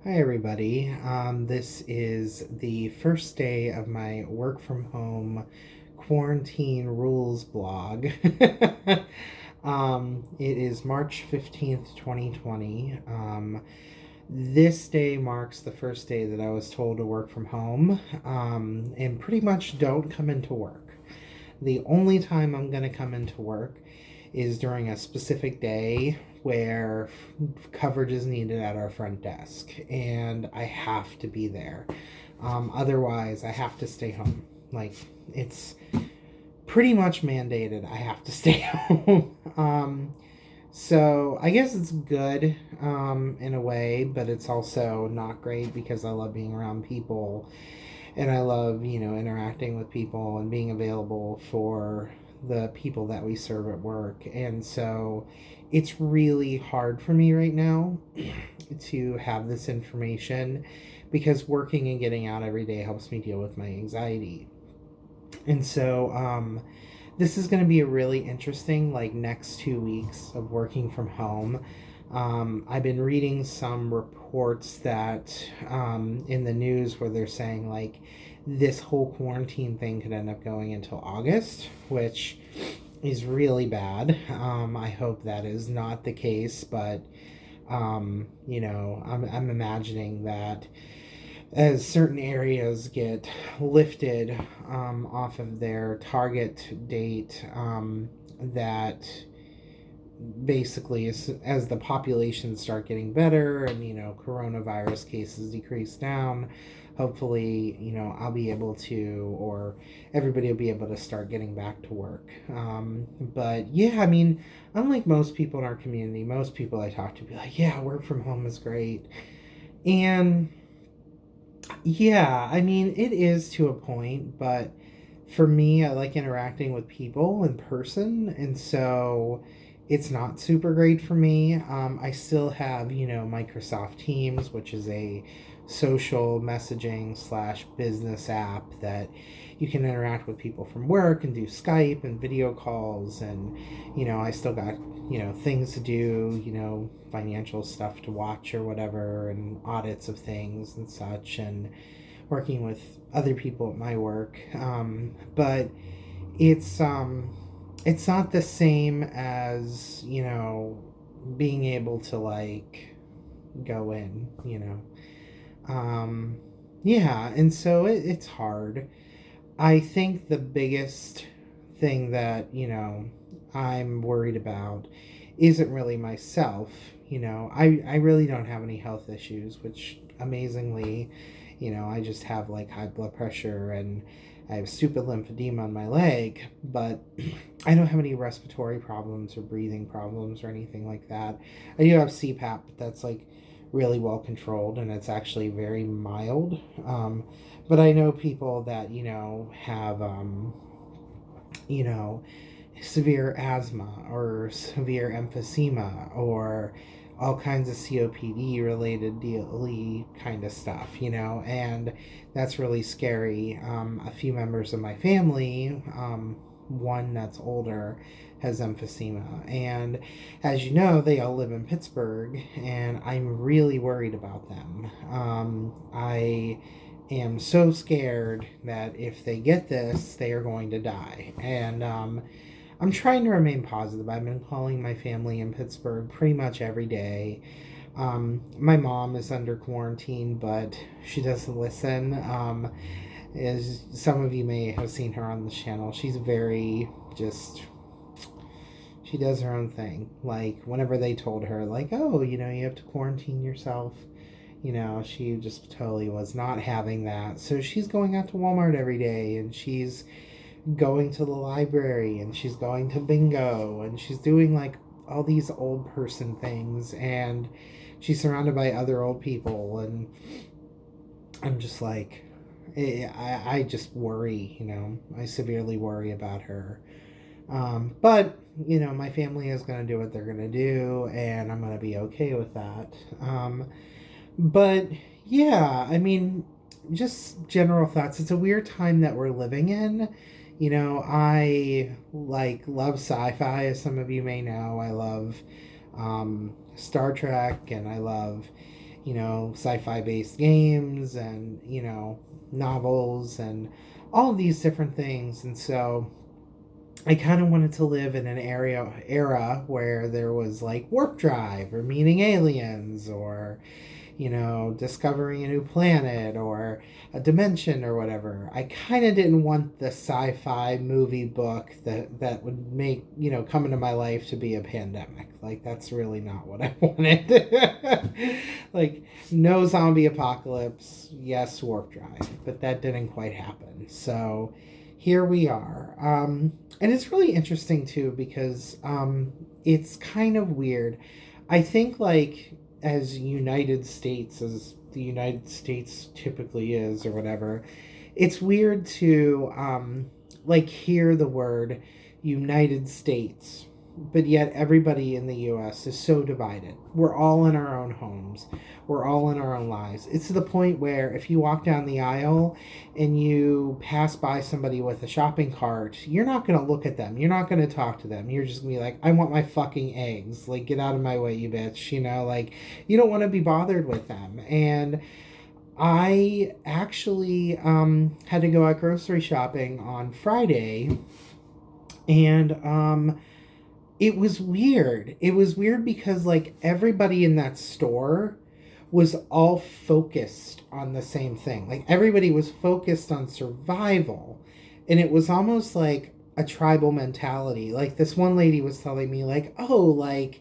Hi, everybody. This is the first day of my work from home quarantine rules blog. It is March 15th, 2020. This day marks the first day that I was told to work from home and pretty much don't come into work. The only time I'm going to come into work is during a specific day where coverage is needed at our front desk, and I have to be there. Otherwise, I have to stay home. Like, it's pretty much mandated I have to stay home. So I guess it's good in a way, but it's also not great because I love being around people and I love, interacting with people and being available for the people that we serve at work. And so it's really hard for me right now to have this information because working and getting out every day helps me deal with my anxiety. And so this is going to be a really interesting, like, next 2 weeks of working from home. I've been reading some reports that in the news where they're saying, like, this whole quarantine thing could end up going until August, which is really bad. I hope that is not the case, but I'm imagining that as certain areas get lifted off of their target date, that basically as the populations start getting better and coronavirus cases decrease down, hopefully I'll be able to, or everybody will be able to start getting back to work. But yeah, I mean, unlike most people in our community, most people I talk to be like, yeah, work from home is great. And yeah, I mean, it is to a point, but for me, I like interacting with people in person, and so it's not super great for me. I still have, Microsoft Teams, which is a social messaging slash business app that you can interact with people from work and do Skype and video calls. And, I still got, things to do, financial stuff to watch or whatever, and audits of things and such, and working with other people at my work. But it's it's not the same as being able to, like, go in. Um, yeah, and so it's hard. I think the biggest thing that I'm worried about isn't really myself. I really don't have any health issues, which amazingly, I just have, like, high blood pressure and I have stupid lymphedema on my leg, but I don't have any respiratory problems or breathing problems or anything like that. I do have CPAP, but that's, like, really well controlled and it's actually very mild. But I know people that, have, you know, severe asthma or severe emphysema or all kinds of COPD related daily kind of stuff, and that's really scary. A few members of my family, one that's older, has emphysema, and as you know, they all live in Pittsburgh, and I'm really worried about them. I am so scared that if they get this, they are going to die, and I'm trying to remain positive. I've been calling my family in Pittsburgh pretty much every day. My mom is under quarantine, but she doesn't listen. As some of you may have seen her on the channel, she's very just. She does her own thing. Like, whenever they told her, like, oh, you have to quarantine yourself, she just totally was not having that. So she's going out to Walmart every day, and she's going to the library, and she's going to bingo, and she's doing, like, all these old person things, and she's surrounded by other old people, and I'm just like, I just worry, I severely worry about her. But my family is going to do what they're going to do, and I'm going to be okay with that. But yeah, I mean, just general thoughts. It's a weird time that we're living in. I, like, love sci-fi, as some of you may know. I love Star Trek, and I love sci-fi based games and, novels and all of these different things. And so I kind of wanted to live in an era where there was like warp drive or meeting aliens or discovering a new planet or a dimension or whatever. I kind of didn't want the sci-fi movie book that would make, come into my life to be a pandemic. Like, that's really not what I wanted. Like, no zombie apocalypse, yes, warp drive, but that didn't quite happen. So here we are. And it's really interesting too because it's kind of weird. I think like as the United States typically is or whatever, it's weird to like hear the word United States, but yet everybody in the US is so divided. We're all in our own homes. We're all in our own lives. It's to the point where if you walk down the aisle and you pass by somebody with a shopping cart, you're not going to look at them. You're not going to talk to them. You're just going to be like, I want my fucking eggs. Like, get out of my way, you bitch. Like, you don't want to be bothered with them. And I actually had to go out grocery shopping on Friday. And it was weird. It was weird because, like, everybody in that store was all focused on the same thing. Like, everybody was focused on survival. And it was almost like a tribal mentality. Like, this one lady was telling me, like, oh, like,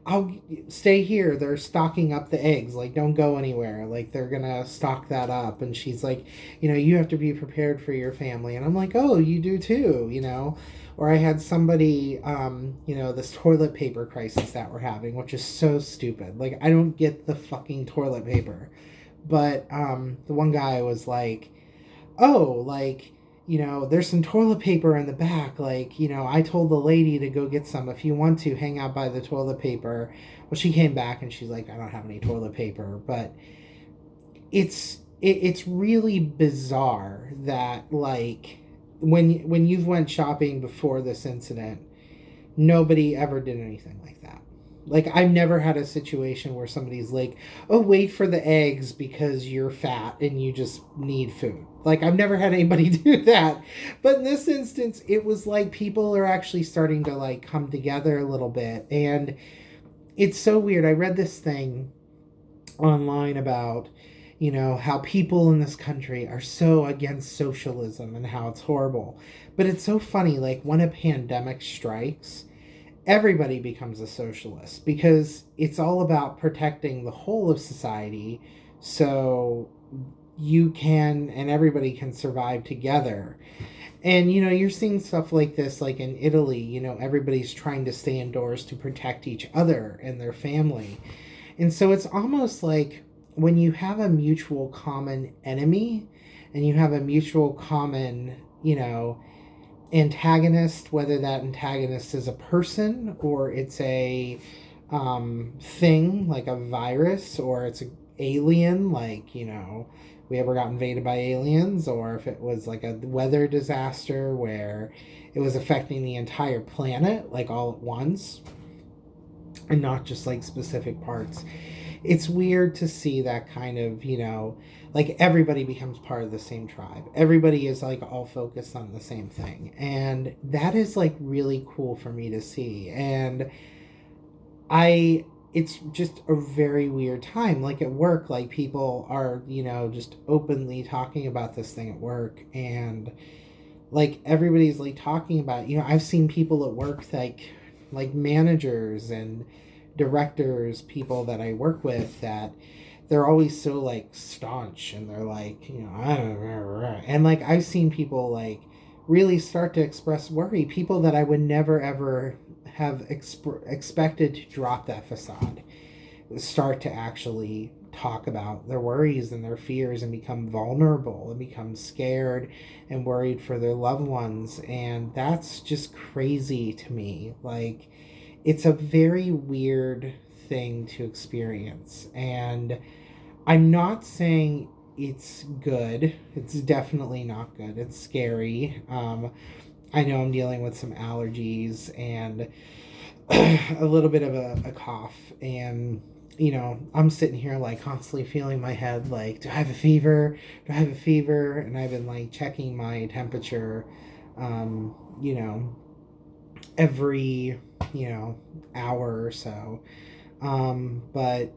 I'll stay here. They're stocking up the eggs. Like, don't go anywhere. Like, they're going to stock that up. And she's like, you have to be prepared for your family. And I'm like, oh, you do too, Or I had somebody, this toilet paper crisis that we're having, which is so stupid. Like, I don't get the fucking toilet paper. But the one guy was like, oh, like, there's some toilet paper in the back. Like, I told the lady to go get some. If you want to, hang out by the toilet paper. Well, she came back and she's like, I don't have any toilet paper. But it's really bizarre that, like, when you've went shopping before this incident, nobody ever did anything like that. Like, I've never had a situation where somebody's like, oh, wait for the eggs because you're fat and you just need food. Like, I've never had anybody do that. But in this instance, it was like people are actually starting to, like, come together a little bit. And it's so weird. I read this thing online about, how people in this country are so against socialism and how it's horrible. But it's so funny, like, when a pandemic strikes, everybody becomes a socialist because it's all about protecting the whole of society so you can and everybody can survive together. And you're seeing stuff like this, like in Italy, everybody's trying to stay indoors to protect each other and their family. And so it's almost like when you have a mutual common enemy and you have a mutual common, antagonist, whether that antagonist is a person or it's a thing like a virus or it's an alien, like, we ever got invaded by aliens, or if it was like a weather disaster where it was affecting the entire planet, like all at once, and not just like specific parts. It's weird to see that kind of, like everybody becomes part of the same tribe. Everybody is like all focused on the same thing. And that is like really cool for me to see. And it's just a very weird time. Like at work, like people are, just openly talking about this thing at work. And like everybody's like talking about, I've seen people at work like managers and directors, people that I work with, that they're always so like staunch and they're like, and like I've seen people like really start to express worry, people that I would never ever have expected to drop that facade, start to actually talk about their worries and their fears and become vulnerable and become scared and worried for their loved ones. And that's just crazy to me. Like, it's a very weird thing to experience. And I'm not saying it's good. It's definitely not good. It's scary. I know I'm dealing with some allergies and a little bit of a cough. And I'm sitting here like constantly feeling my head like, do I have a fever? Do I have a fever? And I've been like checking my temperature, um, you know, every, you know, hour or so. But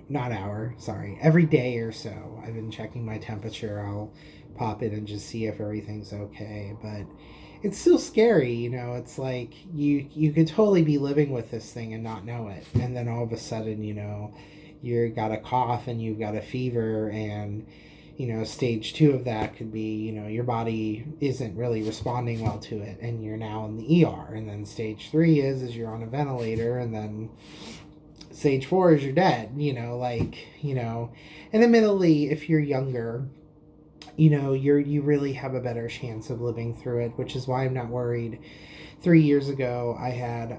not hour, sorry, every day or so. I've been checking my temperature. I'll pop in and just see if everything's okay. But it's still scary, It's like you could totally be living with this thing and not know it, and then all of a sudden, you got a cough and you've got a fever, and stage two of that could be, your body isn't really responding well to it, and you're now in the ER, and then stage three is you're on a ventilator, and then stage four is you're dead, and admittedly, if you're younger, you really have a better chance of living through it, which is why I'm not worried. 3 years ago, I had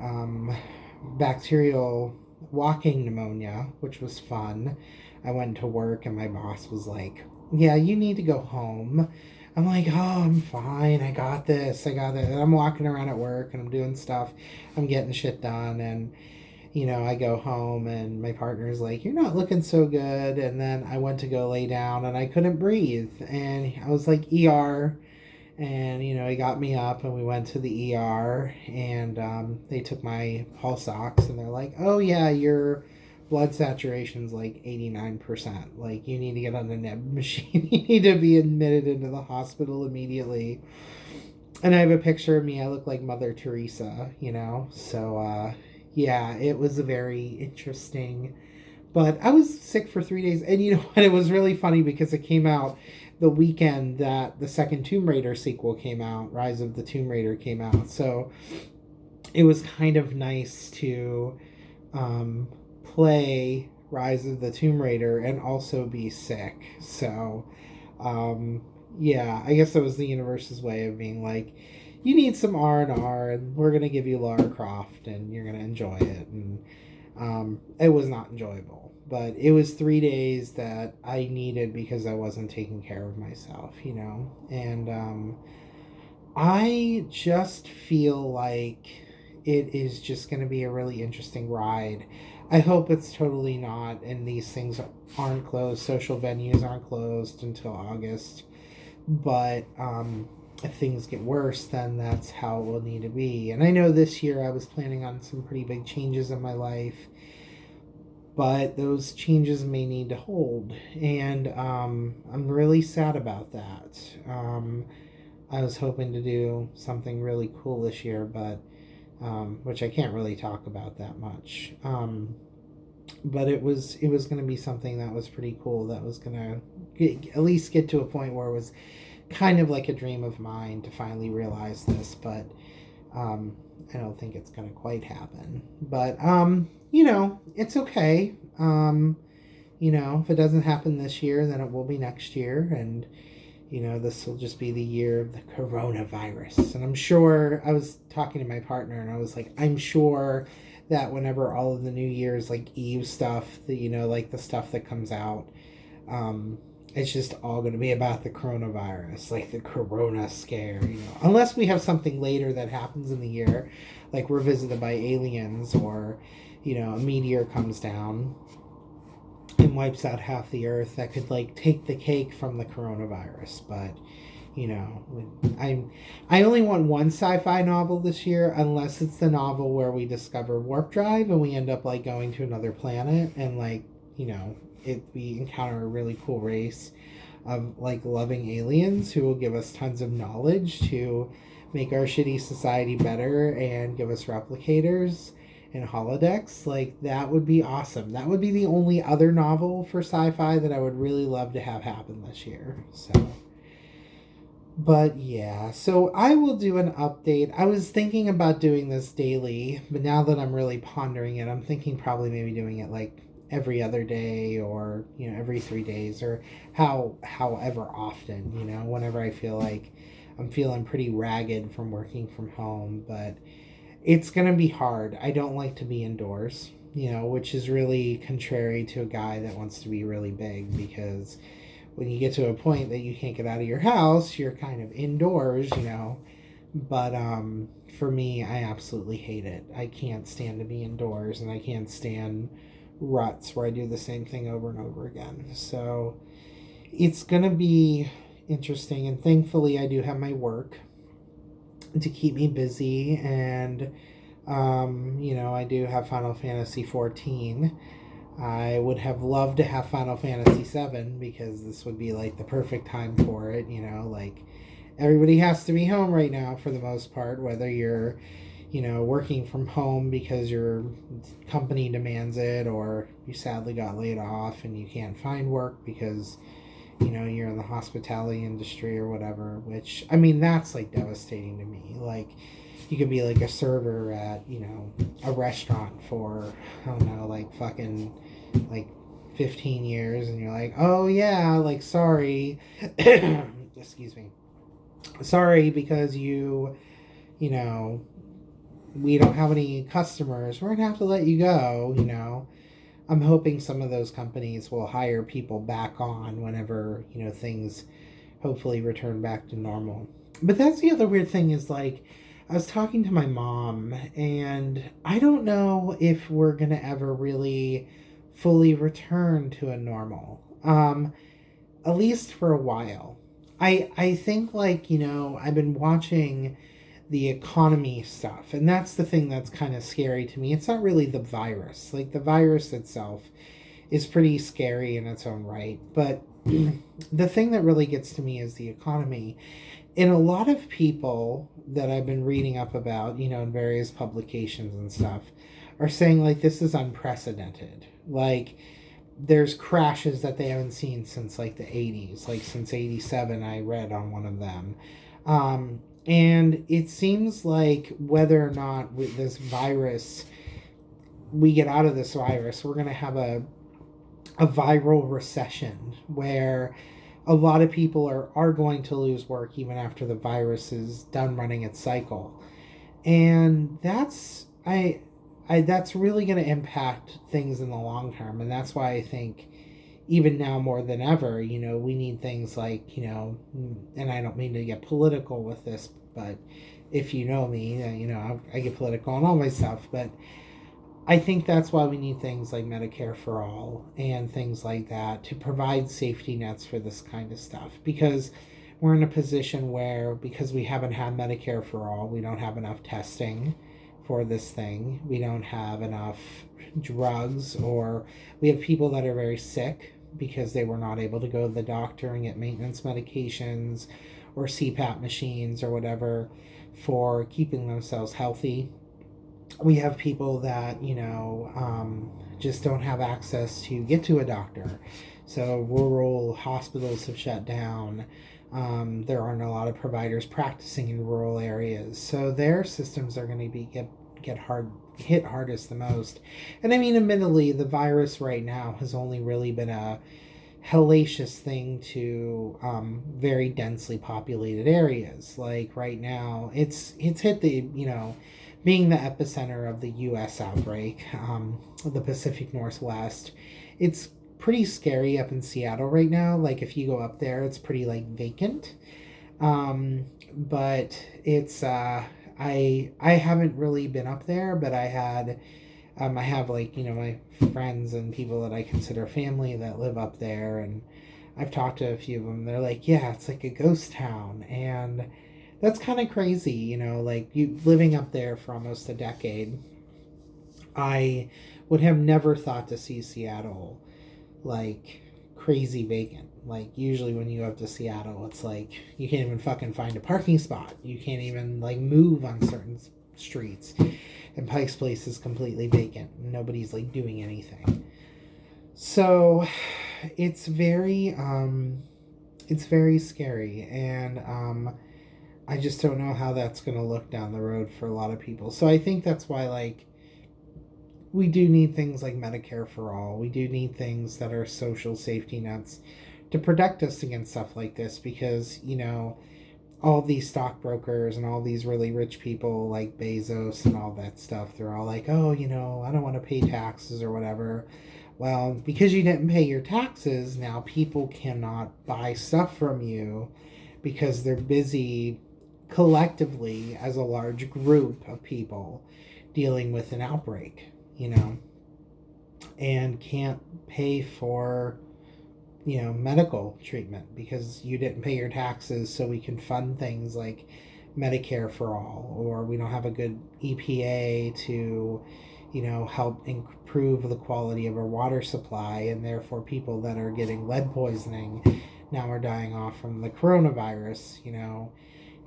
bacterial walking pneumonia, which was fun. I went to work and my boss was like, yeah, you need to go home. I'm like, oh, I'm fine. I got this. And I'm walking around at work and I'm doing stuff. I'm getting shit done. And I go home and my partner's like, you're not looking so good. And then I went to go lay down and I couldn't breathe. And I was like, ER. And, he got me up and we went to the ER, and they took my pulse ox and they're like, oh, yeah, your blood saturation's like 89%. Like, you need to get on the neb machine. You need to be admitted into the hospital immediately. And I have a picture of me. I look like Mother Teresa, So, yeah, it was a very interesting. But I was sick for 3 days. And you know what? It was really funny because it came out the weekend that the second Tomb Raider sequel came out. Rise of the Tomb Raider came out. So it was kind of nice to play Rise of the Tomb Raider and also be sick. So, yeah, I guess that was the universe's way of being like, you need some R&R, and we're going to give you Lara Croft, and you're going to enjoy it. And it was not enjoyable, but it was 3 days that I needed because I wasn't taking care of myself, and I just feel like it is just going to be a really interesting ride. I hope it's totally not, and these things aren't closed. Social venues aren't closed until August, but if things get worse, then that's how it will need to be. And I know this year I was planning on some pretty big changes in my life, but those changes may need to hold. And I'm really sad about that. I was hoping to do something really cool this year, but which I can't really talk about that much. But it was going to be something that was pretty cool. That was going to at least get to a point where it was kind of like a dream of mine to finally realize this, but I don't think it's going to quite happen. But it's okay. If it doesn't happen this year, then it will be next year, and this will just be the year of the coronavirus. And I'm sure, I was talking to my partner and I was like, I'm sure that whenever all of the New Year's like Eve stuff, like the stuff that comes out, it's just all going to be about the coronavirus, like the corona scare, unless we have something later that happens in the year, like we're visited by aliens, or, a meteor comes down and wipes out half the earth, that could like take the cake from the coronavirus. But I only want one sci-fi novel this year, unless it's the novel where we discover warp drive and we end up like going to another planet, and like we encounter a really cool race of like loving aliens who will give us tons of knowledge to make our shitty society better and give us replicators and holodecks. Like, that would be awesome. That would be the only other novel for sci-fi that I would really love to have happen this year. So, but yeah, so I will do an update. I was thinking about doing this daily, but now that I'm really pondering it, I'm thinking probably maybe doing it like every other day, or every 3 days, or however often, whenever I feel like I'm feeling pretty ragged from working from home. But it's gonna be hard. I don't like to be indoors, which is really contrary to a guy that wants to be really big, because when you get to a point that you can't get out of your house, you're kind of indoors, but for me, I absolutely hate it. I can't stand to be indoors, and I can't stand ruts where I do the same thing over and over again. So it's going to be interesting. And thankfully, I do have my work to keep me busy. And, I do have Final Fantasy 14. I would have loved to have Final Fantasy 7 because this would be like the perfect time for it. Like everybody has to be home right now for the most part, whether you're working from home because your company demands it, or you sadly got laid off and you can't find work because, you're in the hospitality industry or whatever, which, I mean, that's like devastating to me. Like, you could be like a server at, a restaurant for, I don't know, like fucking, like 15 years, and you're like, oh yeah, like, sorry, excuse me, sorry, because you know, we don't have any customers, we're gonna have to let you go. I'm hoping some of those companies will hire people back on whenever things hopefully return back to normal. But that's the other weird thing is, like, I was talking to my mom, and I don't know if we're gonna ever really fully return to a normal, at least for a while. I think, like, I've been watching the economy stuff, and that's the thing that's kind of scary to me. It's not really the virus. Like, the virus itself is pretty scary in its own right, but the thing that really gets to me is the economy. And a lot of people that I've been reading up about, in various publications and stuff, are saying, like, this is unprecedented. Like, there's crashes that they haven't seen since, like, the 80s, like since 87. I read on one of them. And it seems like whether or not with this virus, we get out of this virus, we're going to have a viral recession where a lot of people are going to lose work even after the virus is done running its cycle. And that's that's really going to impact things in the long term. And that's why I think even now more than ever, we need things like, and I don't mean to get political with this, but if you know me, I get political on all my stuff, but I think that's why we need things like Medicare for all and things like that to provide safety nets for this kind of stuff, because we're in a position where, because we haven't had Medicare for all, we don't have enough testing for this thing. We don't have enough drugs, or we have people that are very sick because they were not able to go to the doctor and get maintenance medications or CPAP machines or whatever for keeping themselves healthy. We have people that, just don't have access to get to a doctor. So rural hospitals have shut down. There aren't a lot of providers practicing in rural areas. So their systems are going to be hit hardest the most. And I mean, admittedly, the virus right now has only really been a hellacious thing to very densely populated areas. Like right now, it's hit the, being the epicenter of the U.S. outbreak, the Pacific Northwest. It's pretty scary up in Seattle right now. Like, if you go up there, it's pretty, like, vacant. But it's, I haven't really been up there, but I have, like, my friends and people that I consider family that live up there, and I've talked to a few of them. They're like, yeah, it's like a ghost town, and that's kind of crazy, like, you living up there for almost a decade. I would have never thought to see Seattle, like, crazy vacant. Like, usually when you go up to Seattle, it's like, you can't even fucking find a parking spot. You can't even, like, move on certain streets. And Pike's Place is completely vacant. Nobody's, like, doing anything. So, it's very scary. And, I just don't know how that's going to look down the road for a lot of people. So I think that's why, like, we do need things like Medicare for all. We do need things that are social safety nets to protect us against stuff like this, because, all these stockbrokers and all these really rich people like Bezos and all that stuff, they're all like, oh, I don't want to pay taxes or whatever. Well, because you didn't pay your taxes, now people cannot buy stuff from you because they're busy collectively as a large group of people dealing with an outbreak, and can't pay for, medical treatment because you didn't pay your taxes, so we can fund things like Medicare for all, or we don't have a good EPA to, help improve the quality of our water supply, and therefore people that are getting lead poisoning now are dying off from the coronavirus,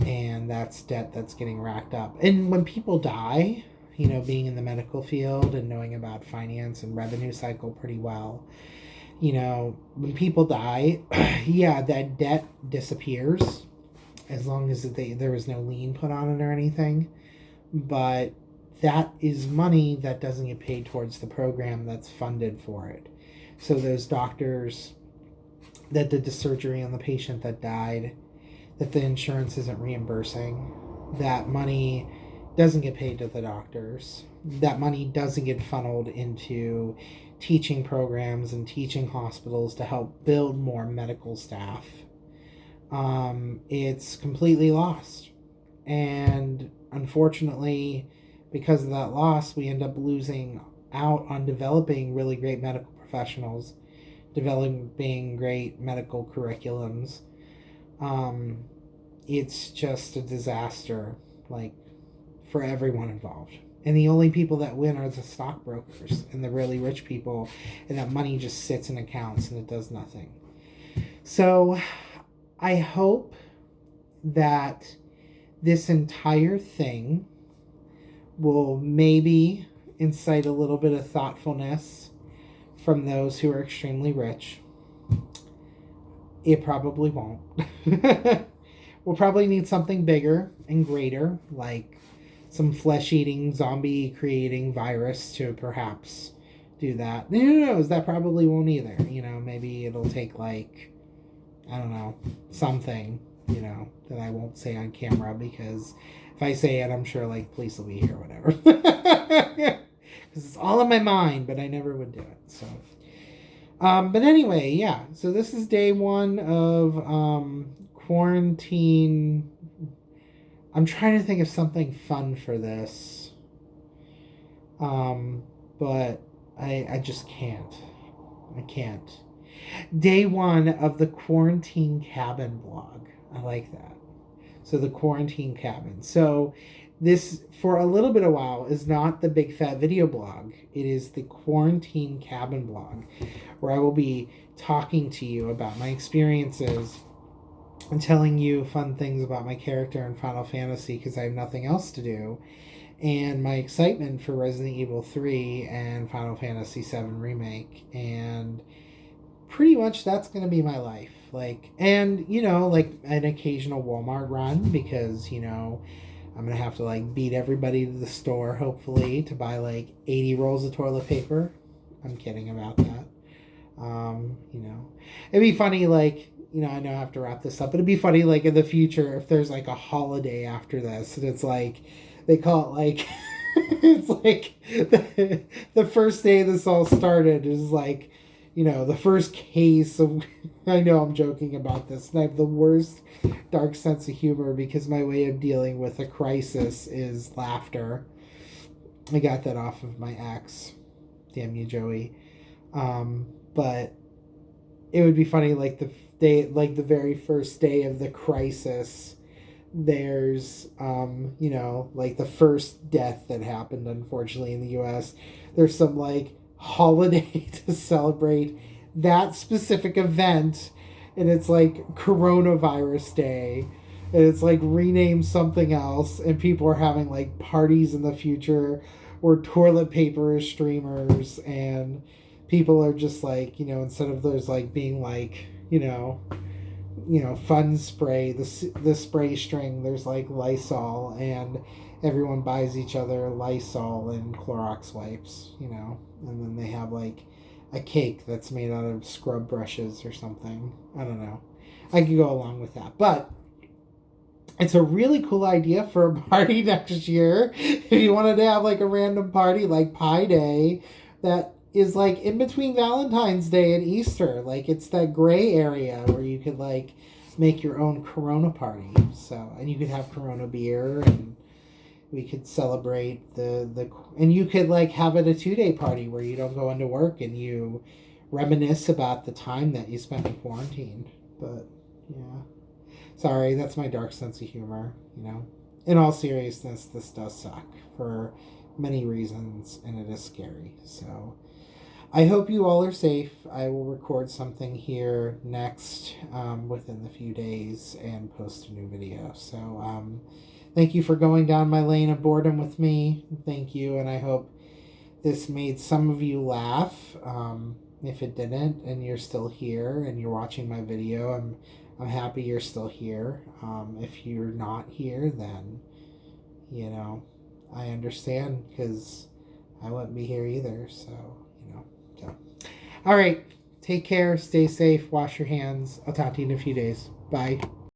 and that's debt that's getting racked up. And when people die, being in the medical field and knowing about finance and revenue cycle pretty well, when people die, yeah, that debt disappears as long as there was no lien put on it or anything. But that is money that doesn't get paid towards the program that's funded for it. So those doctors that did the surgery on the patient that died, that the insurance isn't reimbursing, that money doesn't get paid to the doctors. That money doesn't get funneled into teaching programs and teaching hospitals to help build more medical staff. It's completely lost. And unfortunately, because of that loss, we end up losing out on developing really great medical professionals, developing great medical curriculums. It's just a disaster, like, for everyone involved. And the only people that win are the stockbrokers and the really rich people, and that money just sits in accounts and it does nothing. So I hope that this entire thing will maybe incite a little bit of thoughtfulness from those who are extremely rich. It probably won't. We'll probably need something bigger and greater, like some flesh-eating, zombie-creating virus to perhaps do that. Who knows? That probably won't either. Maybe it'll take, like, I don't know, something, that I won't say on camera, because if I say it, I'm sure, like, police will be here or whatever. Because it's all in my mind, but I never would do it, so. But anyway, yeah. So this is day one of quarantine. I'm trying to think of something fun for this. But I just can't. I can't. Day one of the quarantine cabin blog. I like that. So the quarantine cabin. So this, for a little bit of while, is not the Big Fat Video blog. It is the quarantine cabin blog, where I will be talking to you about my experiences and telling you fun things about my character in Final Fantasy, because I have nothing else to do, and my excitement for Resident Evil 3 and Final Fantasy 7 Remake. And pretty much that's going to be my life. And an occasional Walmart run, because, I'm going to have to, beat everybody to the store, hopefully, to buy, 80 rolls of toilet paper. I'm kidding about that. It'd be funny, I know I have to wrap this up, but it'd be funny, in the future, if there's, a holiday after this, and it's, they call it, it's, the first day this all started is, the first case of, I know I'm joking about this, and I have the worst dark sense of humor, because my way of dealing with a crisis is laughter. I got that off of my ex. Damn you, Joey. But it would be funny, the very first day of the crisis, there's, the first death that happened, unfortunately, in the U.S. There's some, holiday to celebrate that specific event, and it's, Coronavirus Day, and it's, renamed something else, and people are having, parties in the future where toilet paper is streamers, and people are just, instead of there's, being, fun spray, the spray string, there's Lysol, and everyone buys each other Lysol and Clorox wipes, and then they have a cake that's made out of scrub brushes or something. I don't know. I could go along with that, but it's a really cool idea for a party next year. If you wanted to have a random party like Pi Day that is in between Valentine's Day and Easter, it's that gray area where you could make your own Corona party. So, and you could have Corona beer, and we could celebrate and you could like have it a 2-day party where you don't go into work and you reminisce about the time that you spent in quarantine. But yeah, sorry, that's my dark sense of humor. In all seriousness, this does suck for many reasons, and it is scary. So I hope you all are safe. I will record something here next within the few days and post a new video. So thank you for going down my lane of boredom with me. Thank you, and I hope this made some of you laugh. If it didn't, and you're still here and you're watching my video, I'm happy you're still here. If you're not here, then I understand, because I wouldn't be here either. So all right, take care, stay safe, wash your hands. I'll talk to you in a few days. Bye.